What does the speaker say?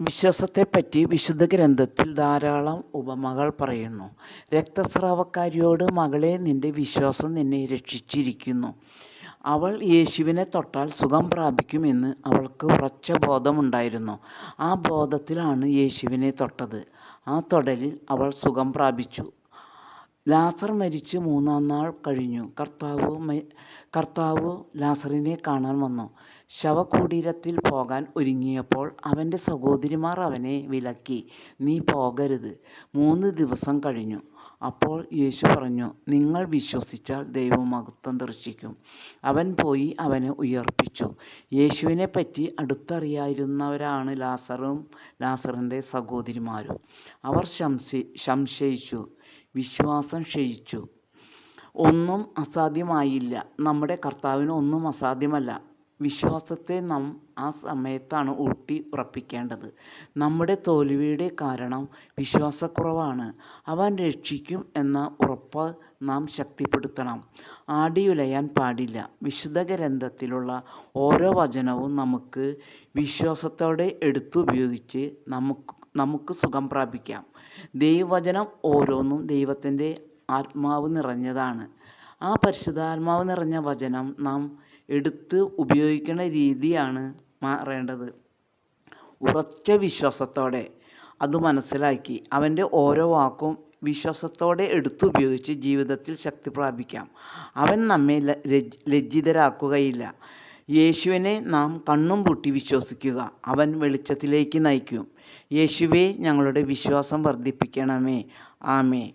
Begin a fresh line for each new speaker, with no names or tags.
വിശ്വാസത്തെപ്പറ്റി വിശുദ്ധ ഗ്രന്ഥത്തിൽ ധാരാളം ഉപമകൾ പറയുന്നു. രക്തസ്രാവക്കാരിയോട്, മകളെ, നിന്റെ വിശ്വാസം നിന്നെ രക്ഷിച്ചിരിക്കുന്നു. അവൾ യേശുവിനെ തൊട്ടാൽ സുഖം പ്രാപിക്കുമെന്ന് അവൾക്ക് ഉറച്ച ബോധമുണ്ടായിരുന്നു. ആ ബോധത്തിലാണ് യേശുവിനെ തൊട്ടത്. ആ തൊടലിൽ അവൾ സുഖം പ്രാപിച്ചു. ലാസർ മരിച്ച് 3-ാം നാൾ കഴിഞ്ഞു. കർത്താവ് ലാസറിനെ കാണാൻ വന്നു. ശവകുടീരത്തിൽ പോകാൻ ഒരുങ്ങിയപ്പോൾ അവൻ്റെ സഹോദരിമാർ അവനെ വിലക്കി. നീ പോകരുത്, 3 ദിവസം കഴിഞ്ഞു. അപ്പോൾ യേശു പറഞ്ഞു, നിങ്ങൾ വിശ്വസിച്ചാൽ ദൈവമഹത്വം ദർശിക്കും. അവൻ പോയി അവനെ ഉയർപ്പിച്ചു. യേശുവിനെപ്പറ്റി അടുത്തറിയാവുന്നവരാണ് ലാസറും ലാസറിൻ്റെ സഹോദരിമാരും. അവർ സംശയിച്ചു, വിശ്വാസം ക്ഷയിച്ചു. ഒന്നും അസാധ്യമായില്ല. നമ്മുടെ കർത്താവിന് ഒന്നും അസാധ്യമല്ല. വിശ്വാസത്തെ നാം ആ സമയത്താണ് ഊട്ടി ഉറപ്പിക്കേണ്ടത്. നമ്മുടെ തോൽവിയുടെ കാരണം വിശ്വാസക്കുറവാണ്. അവൻ രക്ഷിക്കും എന്ന ഉറപ്പ് നാം ശക്തിപ്പെടുത്തണം. ആടിയുലയാൻ പാടില്ല. വിശുദ്ധ ഗ്രന്ഥത്തിലുള്ള ഓരോ വചനവും നമുക്ക് വിശ്വാസത്തോടെ എടുത്തുപയോഗിച്ച് നമുക്ക് സുഖം പ്രാപിക്കാം. ദൈവവചനം ഓരോന്നും ദൈവത്തിൻ്റെ ആത്മാവ് നിറഞ്ഞതാണ്. ആ പരിശുദ്ധാത്മാവ് നിറഞ്ഞ വചനം നാം എടുത്ത് ഉപയോഗിക്കുന്ന രീതിയാണ് മാറേണ്ടത്. ഉറച്ച വിശ്വാസത്തോടെ അത് മനസ്സിലാക്കി അവൻ്റെ ഓരോ വാക്കും വിശ്വാസത്തോടെ എടുത്തുപയോഗിച്ച് ജീവിതത്തിൽ ശക്തി പ്രാപിക്കാം. അവൻ നമ്മെ ലജ്ജിതരാക്കുകയില്ല. യേശുവിനെ നാം കണ്ണും പൂട്ടി വിശ്വസിക്കുക. അവൻ വെളിച്ചത്തിലേക്ക് നയിക്കും. യേശുവേ, ഞങ്ങളുടെ വിശ്വാസം വർദ്ധിപ്പിക്കണമേ. ആമേൻ.